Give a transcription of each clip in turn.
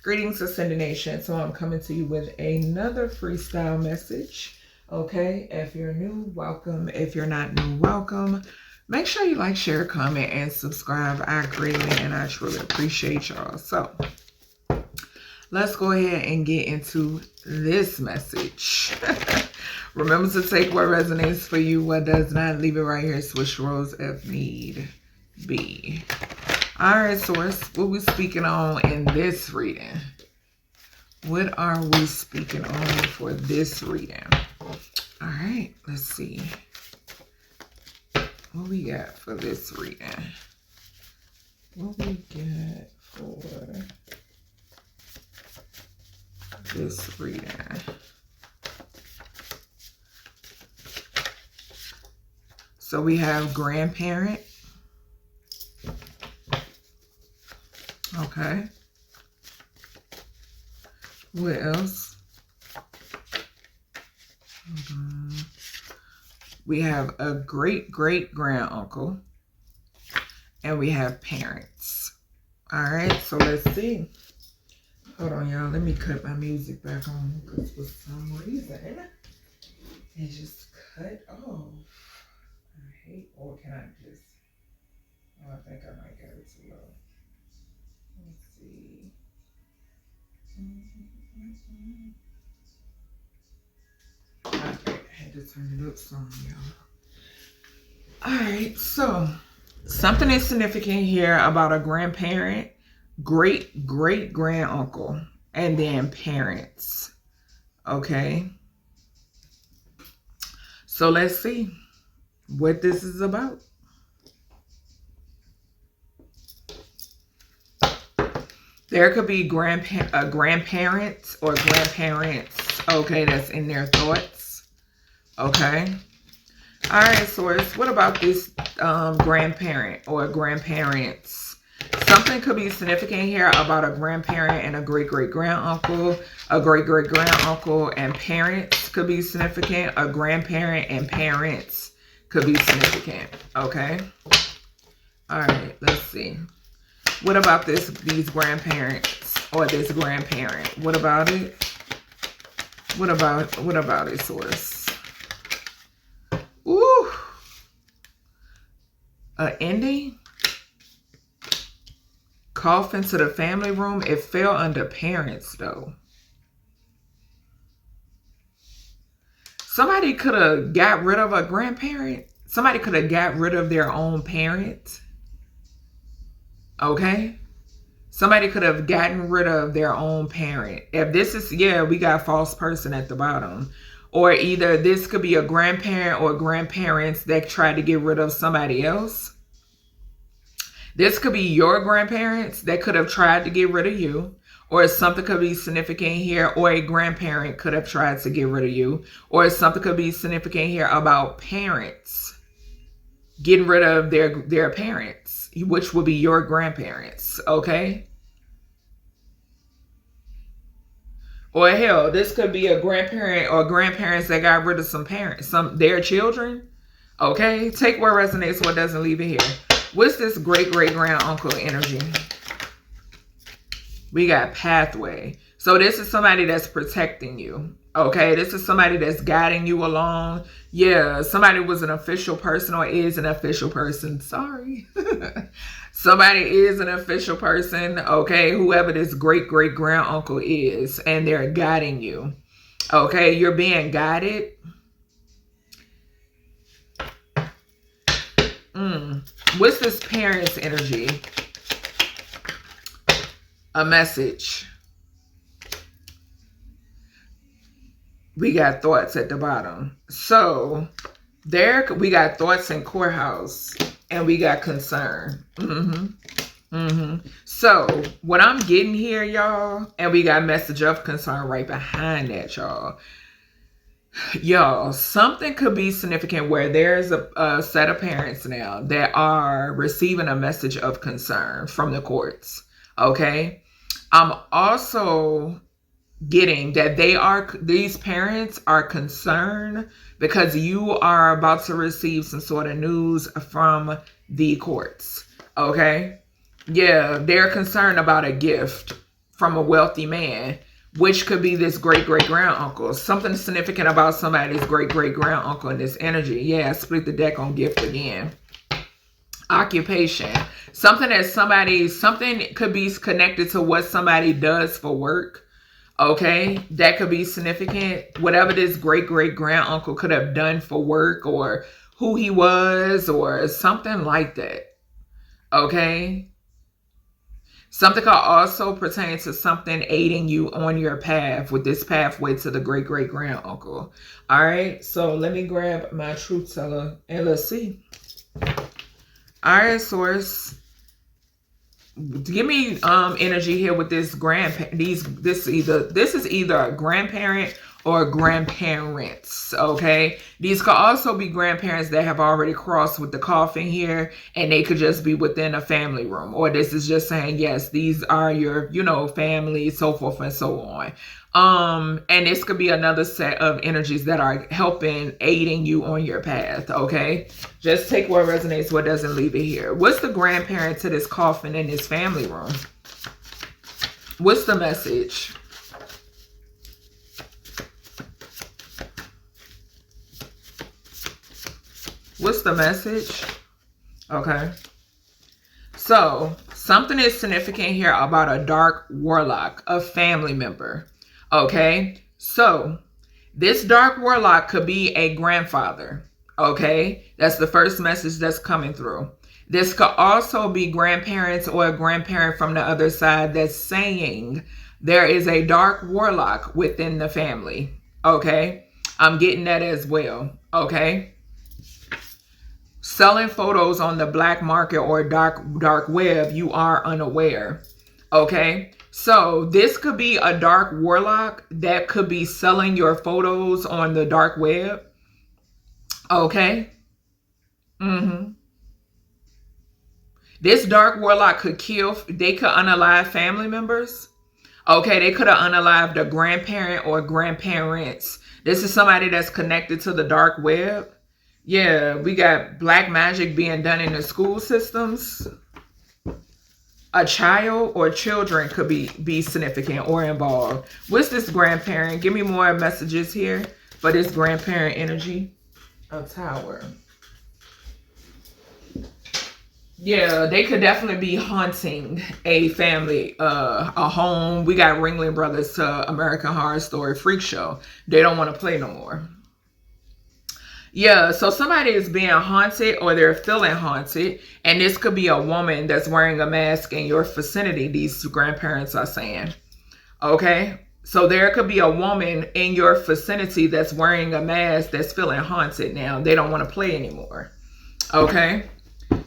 Greetings, Ascended Nation. So I'm coming to you with another freestyle message. Okay, if you're new, welcome. If you're not new, welcome. Make sure you like, share, comment, and subscribe. I greatly and I truly appreciate y'all. So let's go ahead and get into this message. Remember to take what resonates for you, what does not. Leave it right here. Switch roles if need be. All right, Source, what we speaking on in this reading? What are we speaking on for this reading? All right, let's see. What we got for this reading? What we got for this reading? So we have grandparent. Okay. What else? We have a great-great-granduncle. And we have parents. All right, so let's see. Hold on, y'all. Let me cut my music back on because for some reason it just cut off. I hate, or can I just, oh, I think I might get it too low. Let's see. Okay, I had to turn it up some, y'all. Alright, so something is significant here about a grandparent, great-great-granduncle, and then parents. Okay. So let's see what this is about. There could be grandparents or grandparents, okay, that's in their thoughts, okay? All right, Source, what about this grandparent or grandparents? Something could be significant here about a grandparent and a great-great-granduncle. A great-great-granduncle and parents could be significant. A grandparent and parents could be significant, okay? All right, let's see. What about these grandparents or this grandparent? What about it? What about it, Source? Ooh. An ending? Coffin to the family room. It fell under parents, though. Somebody could have got rid of a grandparent. Somebody could have got rid of their own parent. Okay, somebody could have gotten rid of their own parent. If this is, yeah, we got false person at the bottom. Or either this could be a grandparent or grandparents that tried to get rid of somebody else. This could be your grandparents that could have tried to get rid of you. Or something could be significant here. Or a grandparent could have tried to get rid of you. Or something could be significant here about parents getting rid of their parents, which would be your grandparents, okay? Or hell, this could be a grandparent or grandparents that got rid of some parents, their children, okay? Take what resonates, what doesn't, leave it here. What's this great-great-granduncle energy? We got pathway. So this is somebody that's protecting you. Okay, this is somebody that's guiding you along. Yeah, somebody was an official person or is an official person. Sorry. Somebody is an official person. Okay, whoever this great-great-granduncle is. And they're guiding you. Okay, you're being guided. What's this parents' energy? A message. We got thoughts at the bottom. So there we got thoughts in courthouse and we got concern. So what I'm getting here, y'all, and we got message of concern right behind that, y'all. Y'all, something could be significant where there's a set of parents now that are receiving a message of concern from the courts. Okay. I'm also getting that these parents are concerned because you are about to receive some sort of news from the courts. Okay. Yeah, they're concerned about a gift from a wealthy man, which could be this great-great-grand-uncle. Something significant about somebody's great-great-grand-uncle in this energy. Yeah, split the deck on gift again. Occupation. Something that something could be connected to what somebody does for work. Okay, that could be significant. Whatever this great-great-grand-uncle could have done for work, or who he was, or something like that. Okay. Something could also pertain to something aiding you on your path with this pathway to the great-great-grand-uncle. All right, so let me grab my truth teller and let's see. All right, source. Give me energy here with this this is either a grandparent or grandparents. Okay, these could also be grandparents that have already crossed with the coffin here, and they could just be within a family room, or this is just saying, yes, these are your, you know, family, so forth and so on. And this could be another set of energies that are helping, aiding you on your path. Okay, just take what resonates, what doesn't, leave it here. What's the grandparent to this coffin in this family room? What's the message? What's the message? Okay. So, something is significant here about a dark warlock, a family member. Okay. So, this dark warlock could be a grandfather. Okay. That's the first message that's coming through. This could also be grandparents or a grandparent from the other side that's saying there is a dark warlock within the family. Okay. I'm getting that as well. Okay. Selling photos on the black market or dark web, you are unaware. Okay, so this could be a dark warlock that could be selling your photos on the dark web. Okay. This dark warlock could kill, they could unalive family members. Okay, they could have unalived a grandparent or grandparents. This is somebody that's connected to the dark web. Yeah, we got black magic being done in the school systems. A child or children could be significant or involved. What's this grandparent? Give me more messages here for this grandparent energy. A tower. Yeah, they could definitely be haunting a family, a home. We got Ringling Brothers to American Horror Story Freak Show. They don't want to play no more. Yeah, so somebody is being haunted or they're feeling haunted. And this could be a woman that's wearing a mask in your vicinity, these grandparents are saying. Okay, so there could be a woman in your vicinity that's wearing a mask that's feeling haunted now. They don't want to play anymore. Okay,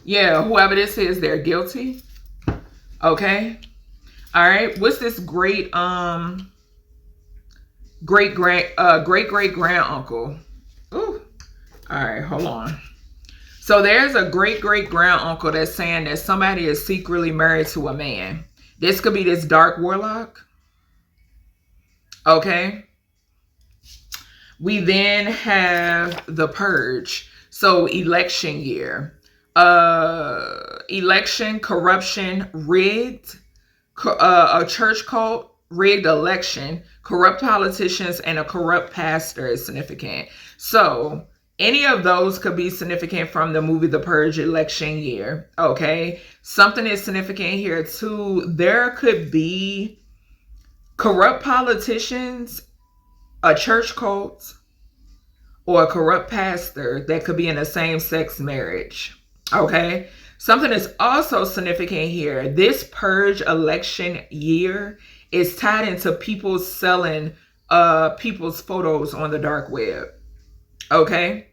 yeah, whoever this is, they're guilty. Okay, all right. What's this great great great uncle? Ooh. All right, hold on. So there's a great grand uncle that's saying that somebody is secretly married to a man. This could be this dark warlock. Okay. We then have the purge. So election year. Election, corruption, rigged. A church cult, rigged election, corrupt politicians, and a corrupt pastor is significant. So any of those could be significant from the movie The Purge election year. Okay. Something is significant here too. There could be corrupt politicians, a church cult, or a corrupt pastor that could be in a same-sex marriage. Okay. Something is also significant here. This purge election year is tied into people selling people's photos on the dark web. Okay.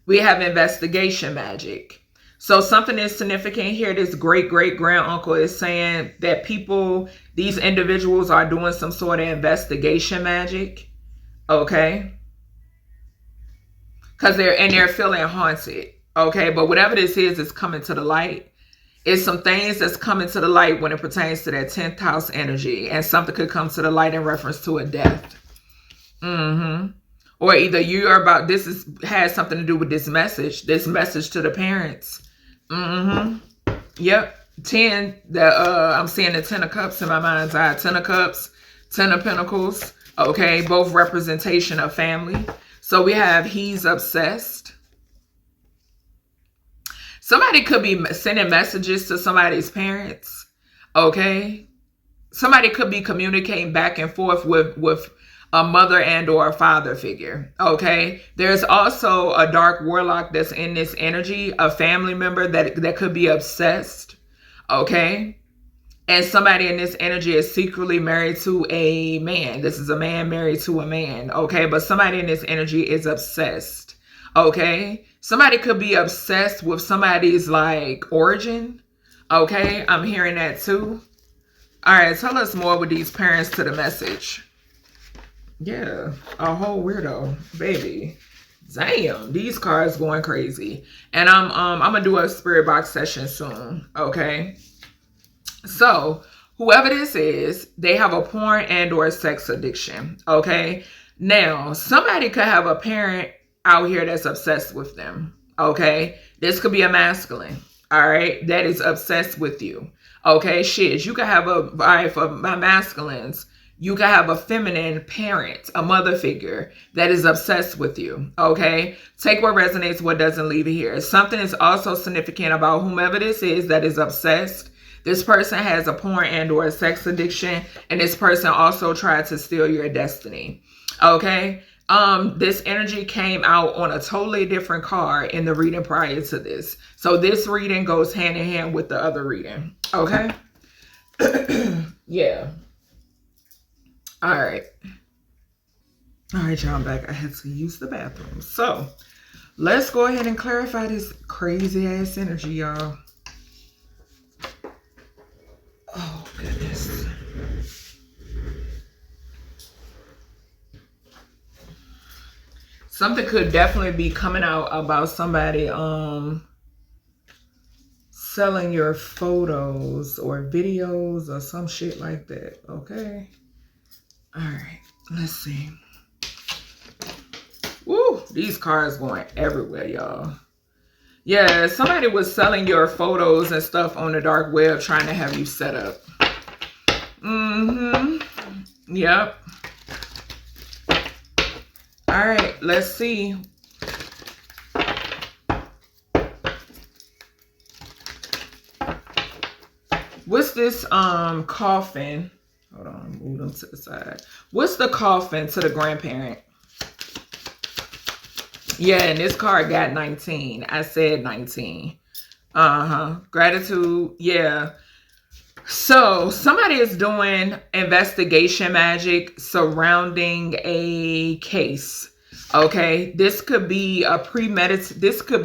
We have investigation magic. So something is significant here. This great grand uncle is saying that these individuals are doing some sort of investigation magic. Okay. Because they're feeling haunted. Okay. But whatever this is coming to the light. It's some things that's coming to the light when it pertains to that 10th house energy. And something could come to the light in reference to a death. Or either you're about, has something to do with this message to the parents. Yep. 10, I'm seeing the 10 of Cups in my mind's eye. 10 of Cups, 10 of Pentacles. Okay, both representation of family. So we have he's obsessed. Somebody could be sending messages to somebody's parents. Okay. Somebody could be communicating back and forth with a mother and or a father figure. Okay. There's also a dark warlock that's in this energy, a family member that could be obsessed. Okay. And somebody in this energy is secretly married to a man. This is a man married to a man. Okay. But somebody in this energy is obsessed. Okay. Somebody could be obsessed with somebody's like origin. Okay. I'm hearing that too. All right. Tell us more with these parents to the message. Yeah. A whole weirdo, baby. Damn. These cards going crazy. And I'm going to do a spirit box session soon. Okay. So, whoever this is, they have a porn and or sex addiction, okay? Now, somebody could have a parent out here that's obsessed with them, okay? This could be a masculine, all right, that is obsessed with you, okay? Shit, you could have for my masculines, you could have a feminine parent, a mother figure that is obsessed with you, okay? Take what resonates, what doesn't, leave it here. Something is also significant about whomever this is that is obsessed. This person has a porn and or a sex addiction, and this person also tried to steal your destiny. Okay. This energy came out on a totally different card in the reading prior to this. So this reading goes hand in hand with the other reading. Okay. Yeah. All right. All right, y'all, I'm back. I had to use the bathroom. So let's go ahead and clarify this crazy ass energy, y'all. Oh, goodness. Something could definitely be coming out about somebody selling your photos or videos or some shit like that. Okay. All right. Let's see. Woo. These cards going everywhere, y'all. Yeah, somebody was selling your photos and stuff on the dark web trying to have you set up. Yep. All right, let's see. What's this coffin? Hold on, move them to the side. What's the coffin to the grandparent? Yeah, and this card got 19. I said 19. Gratitude. Yeah. So somebody is doing investigation magic surrounding a case. Okay. This could be a premeditated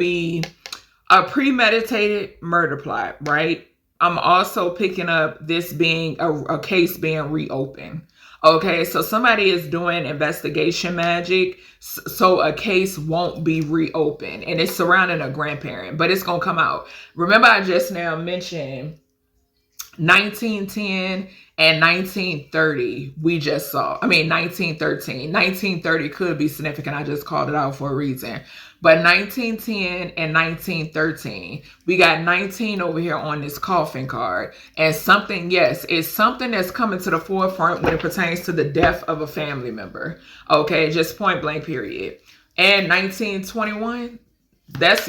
murder plot, right? I'm also picking up this being a case being reopened. Okay, so somebody is doing investigation magic so a case won't be reopened. And it's surrounding a grandparent, but it's going to come out. Remember, I just now mentioned 1910 and 1930 we just saw. I mean, 1913. 1930 could be significant. I just called it out for a reason. But 1910 and 1913, we got 19 over here on this coffin card. And something, yes, it's something that's coming to the forefront when it pertains to the death of a family member. Okay, just point blank period. And 1921, that's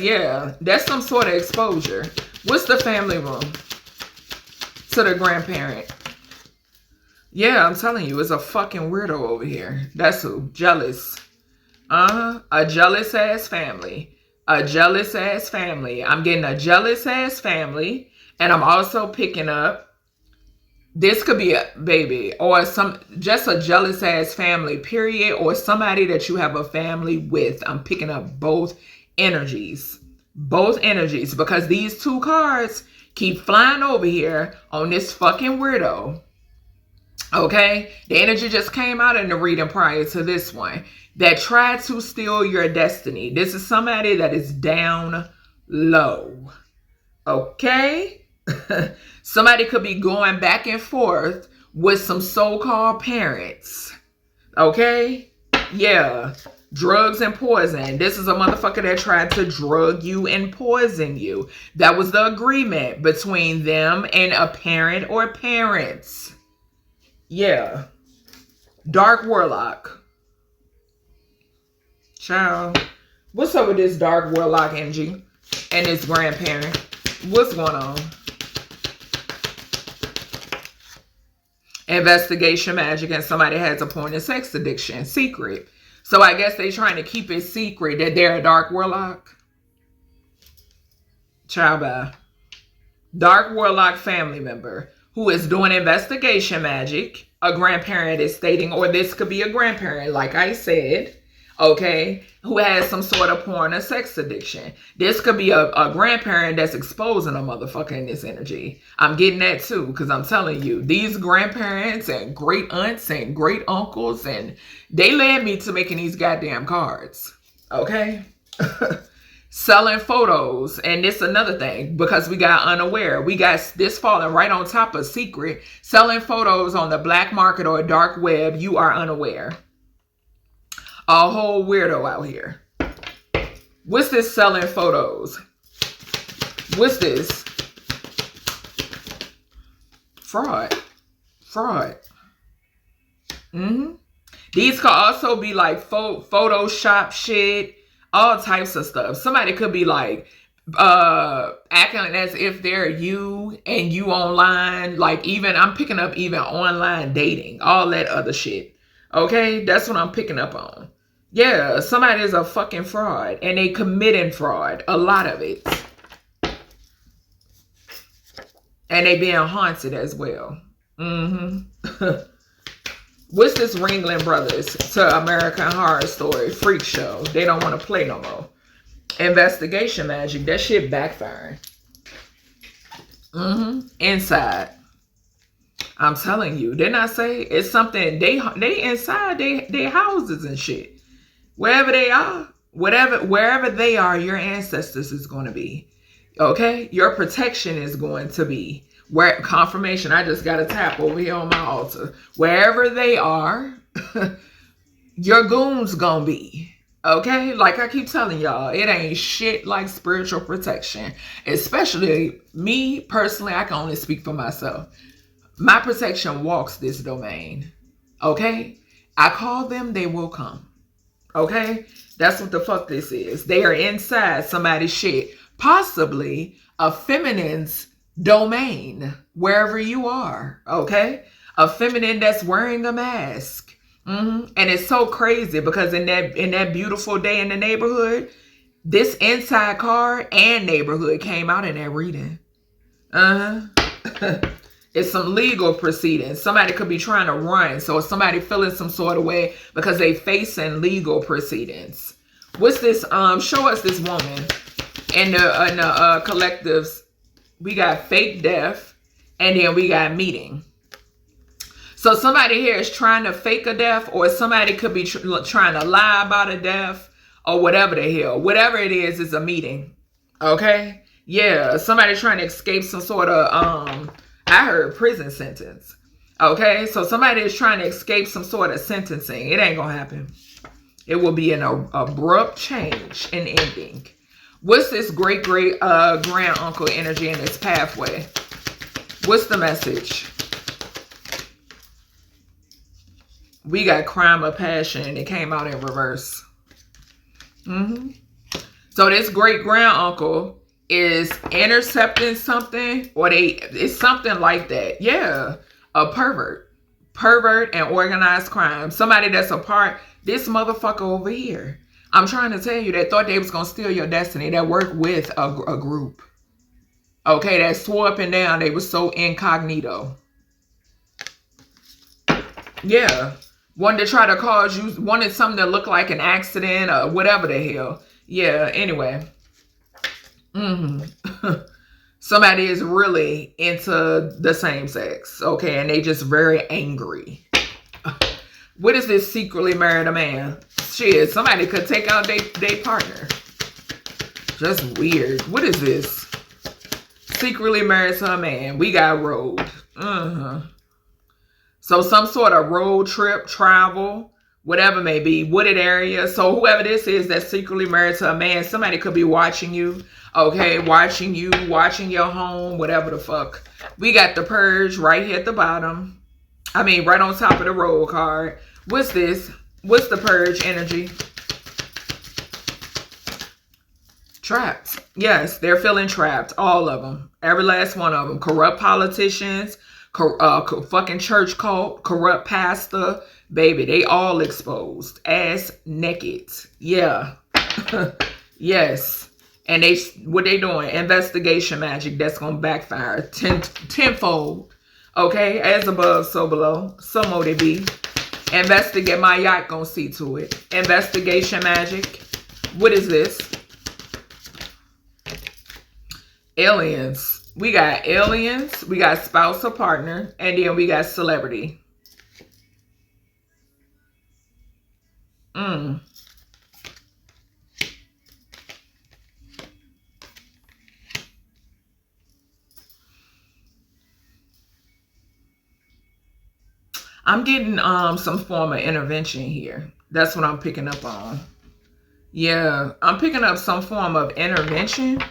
some sort of exposure. What's the family room to the grandparent? Yeah, I'm telling you, it's a fucking weirdo over here. That's who. Jealous. A jealous ass family. A jealous ass family. I'm getting a jealous ass family. And I'm also picking up, this could be a baby or just a jealous ass family, period. Or somebody that you have a family with. I'm picking up both energies. Both energies. Because these two cards keep flying over here on this fucking weirdo. Okay? The energy just came out in the reading prior to this one. That tried to steal your destiny. This is somebody that is down low. Okay? Somebody could be going back and forth with some so-called parents. Okay? Yeah. Drugs and poison. This is a motherfucker that tried to drug you and poison you. That was the agreement between them and a parent or parents. Yeah. Dark Warlock. Child. What's up with this Dark Warlock energy and this grandparent? What's going on? Investigation magic, and somebody has a porn and sex addiction. Secret. So I guess they trying to keep it secret that they're a Dark Warlock. Child bye. Dark Warlock family member who is doing investigation magic. A grandparent is stating, or this could be a grandparent, like I said. Okay, who has some sort of porn or sex addiction. This could be a grandparent that's exposing a motherfucker in this energy. I'm getting that too, because I'm telling you, these grandparents and great aunts and great uncles, and they led me to making these goddamn cards. Okay? Selling photos, and this another thing, because we got unaware. We got this falling right on top of secret. Selling photos on the black market or dark web, you are unaware. A whole weirdo out here. What's this selling photos? What's this? Fraud. Fraud. These could also be like Photoshop shit. All types of stuff. Somebody could be like acting as if they're you and you online. Like even, I'm picking up even online dating. All that other shit. Okay? That's what I'm picking up on. Yeah, somebody is a fucking fraud and they committing fraud. A lot of it. And they being haunted as well. What's this Ringling Brothers to American Horror Story freak show? They don't want to play no more. Investigation magic. That shit backfiring. Inside. I'm telling you. Didn't I say it's something they inside they houses and shit. Wherever they are, wherever they are, your ancestors is going to be. Okay? Your protection is going to be. Where confirmation, I just got a tap over here on my altar. Wherever they are, your goons gonna be. Okay? Like I keep telling y'all, it ain't shit like spiritual protection. Especially me, personally, I can only speak for myself. My protection walks this domain. Okay? I call them, they will come. Okay? That's what the fuck this is. They are inside somebody's shit. Possibly a feminine's domain. Wherever you are. Okay? A feminine that's wearing a mask. And it's so crazy because in that beautiful day in the neighborhood, this inside card and neighborhood came out in that reading. It's some legal proceedings. Somebody could be trying to run. So somebody feeling some sort of way because they facing legal proceedings. What's this? Show us this woman in the collectives. We got fake death and then we got meeting. So somebody here is trying to fake a death, or somebody could be trying to lie about a death, or whatever the hell. Whatever it is a meeting. Okay? Yeah, somebody trying to escape some sort of I heard prison sentence. Okay, so somebody is trying to escape some sort of sentencing. It ain't gonna happen. It will be an abrupt change and ending. What's this great grand uncle energy in this pathway? What's the message? We got crime of passion and it came out in reverse. So this great grand uncle is intercepting something, or it's something like that. Yeah, a pervert and organized crime. Somebody that's a part, this motherfucker over here. I'm trying to tell you, that thought they was gonna steal your destiny, that worked with a group. Okay, that swore up and down, they was so incognito. Yeah, wanted to try to cause you, wanted something that looked like an accident or whatever the hell. Yeah, anyway. Somebody is really into the same sex, okay, and they just very angry. What is this secretly married a man? Shit, somebody could take out their partner. Just weird. What is this? Secretly married to a man. We got road. So some sort of road trip, travel, whatever may be, wooded area. So whoever this is that's secretly married to a man, somebody could be watching you, okay, watching you, watching your home, whatever the fuck. We got the purge right here at the bottom. I mean, right on top of the roll card. What's this? What's the purge energy? Trapped. Yes, they're feeling trapped. All of them. Every last one of them. Corrupt politicians, fucking church cult, corrupt pastor. Baby, they all exposed. Ass naked. Yeah. Yes. And what they doing? Investigation magic. That's going to backfire tenfold. Okay? As above, so below. So mo they be. Investigate. My yacht going to see to it. Investigation magic. What is this? Aliens. We got aliens. We got spouse or partner. And then we got celebrity. I'm getting some form of intervention here. That's what I'm picking up on. Yeah, I'm picking up some form of intervention.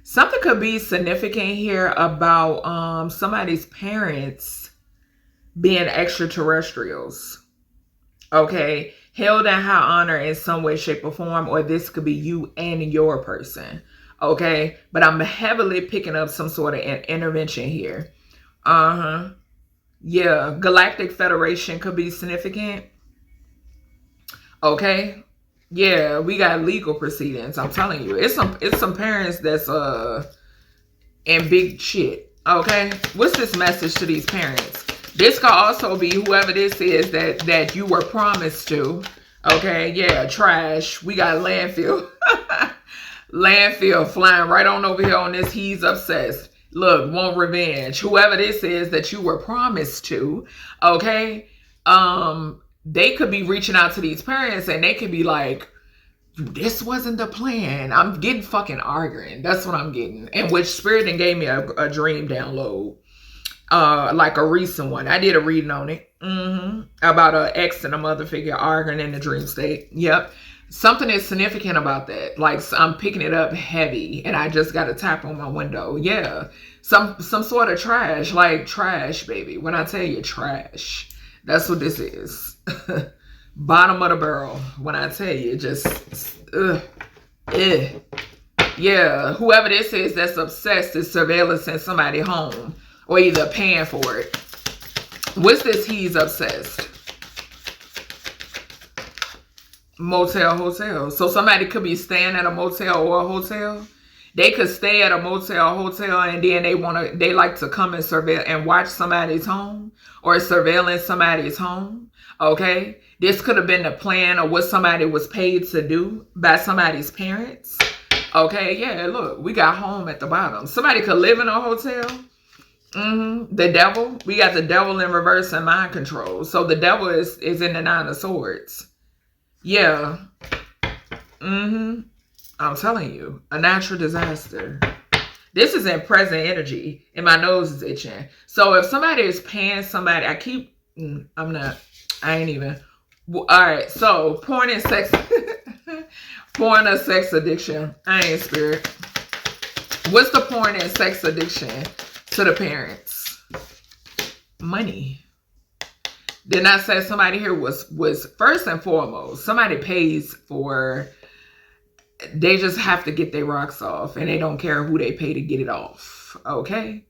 Something could be significant here about somebody's parents being extraterrestrials. Okay, held in high honor in some way, shape, or form, or this could be you and your person. Okay, but I'm heavily picking up some sort of intervention here. Yeah, Galactic Federation could be significant. Okay. Yeah, we got legal proceedings. I'm telling you. It's some parents that's in big shit. Okay? What's this message to these parents? This could also be whoever this is that you were promised to. Okay, yeah, trash. We got landfill. Landfill flying right on over here on this. He's obsessed. Look, want revenge. Whoever this is that you were promised to, okay? They could be reaching out to these parents and they could be like, this wasn't the plan. I'm getting fucking arguing. That's what I'm getting. And which Spirit then gave me a dream download. Like a recent one. I did a reading on it. About an ex and a mother figure arguing in the dream state. Yep. Something is significant about that. Like I'm picking it up heavy and I just got a tap on my window. Yeah. Some sort of trash. Like trash, baby. When I tell you trash, that's what this is. Bottom of the barrel. When I tell you, just yeah, whoever this is that's obsessed is surveillancing somebody home or either paying for it. What's this? He's obsessed. Motel, hotel. So somebody could be staying at a motel or a hotel. They could stay at a motel, hotel, and then they like to come and surveil and watch somebody's home or surveilling somebody's home. Okay. This could have been the plan of what somebody was paid to do by somebody's parents. Okay. Yeah. Look, we got home at the bottom. Somebody could live in a hotel. The devil. We got the devil in reverse and mind control. So the devil is in the 9 of Swords. Yeah. I'm telling you, a natural disaster. This is in present energy and my nose is itching. So if somebody is paying somebody, I ain't even. All right. So porn and sex, porn or sex addiction. I ain't Spirit. What's the porn and sex addiction to the parents? Money. Did not say somebody here was first and foremost, somebody pays for, they just have to get their rocks off and they don't care who they pay to get it off. Okay.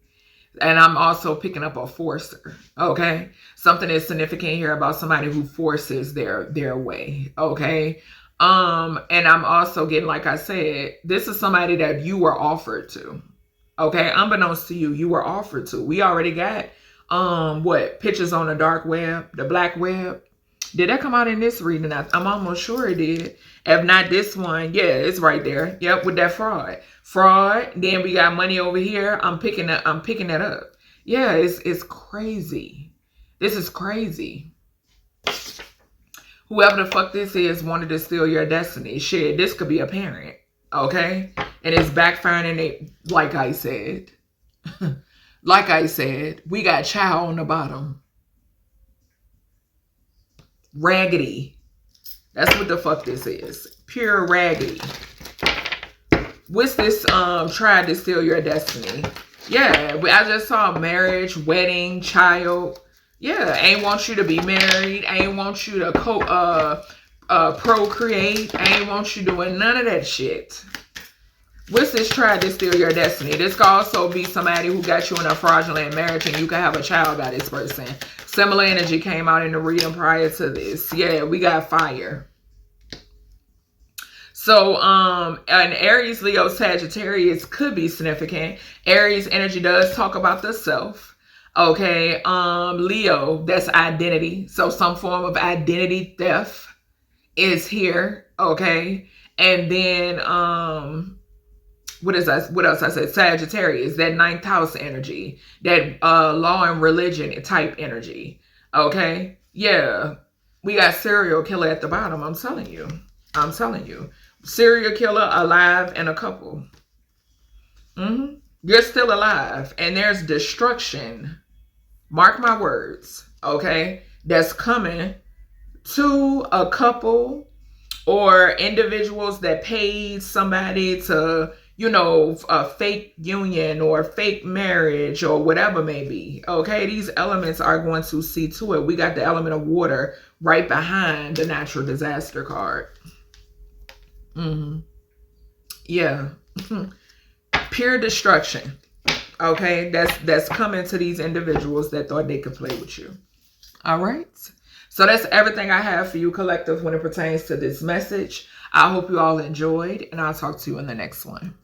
And I'm also picking up a forcer. Okay. Something is significant here about somebody who forces their way. Okay. And I'm also getting, like I said, this is somebody that you were offered to. Okay. Unbeknownst to you, you were offered to. We already got pictures on the dark web, the black web. Did that come out in this reading? I'm almost sure it did. If not this one, yeah, it's right there. Yep, with that fraud. Then we got money over here. I'm picking that up. Yeah, it's crazy. This is crazy. Whoever the fuck this is wanted to steal your destiny. Shit, this could be a parent. Okay? And it's backfiring and they, like I said. Like I said, we got child on the bottom. Raggedy. That's what the fuck this is. Pure raggedy. What's this tried to steal your destiny? Yeah, I just saw marriage, wedding, child. Yeah, ain't want you to be married. Ain't want you to procreate. Ain't want you doing none of that shit. What's this tried to steal your destiny? This could also be somebody who got you in a fraudulent marriage and you could have a child by this person. Similar energy came out in the reading prior to this. Yeah, we got fire. So, an Aries, Leo, Sagittarius could be significant. Aries energy does talk about the self. Okay, Leo, that's identity. So some form of identity theft is here. Okay, and then what else I said? Sagittarius, that 9th house energy, that law and religion type energy. Okay, yeah, we got serial killer at the bottom. I'm telling you. Serial killer, alive, and a couple. You're still alive, and there's destruction. Mark my words, okay? That's coming to a couple or individuals that paid somebody to, you know, a fake union or fake marriage or whatever may be, okay? These elements are going to see to it. We got the element of water right behind the natural disaster card. Yeah. Pure destruction. Okay, that's coming to these individuals that thought they could play with you. All right. So that's everything I have for you, collective, when it pertains to this message. I hope you all enjoyed, and I'll talk to you in the next one.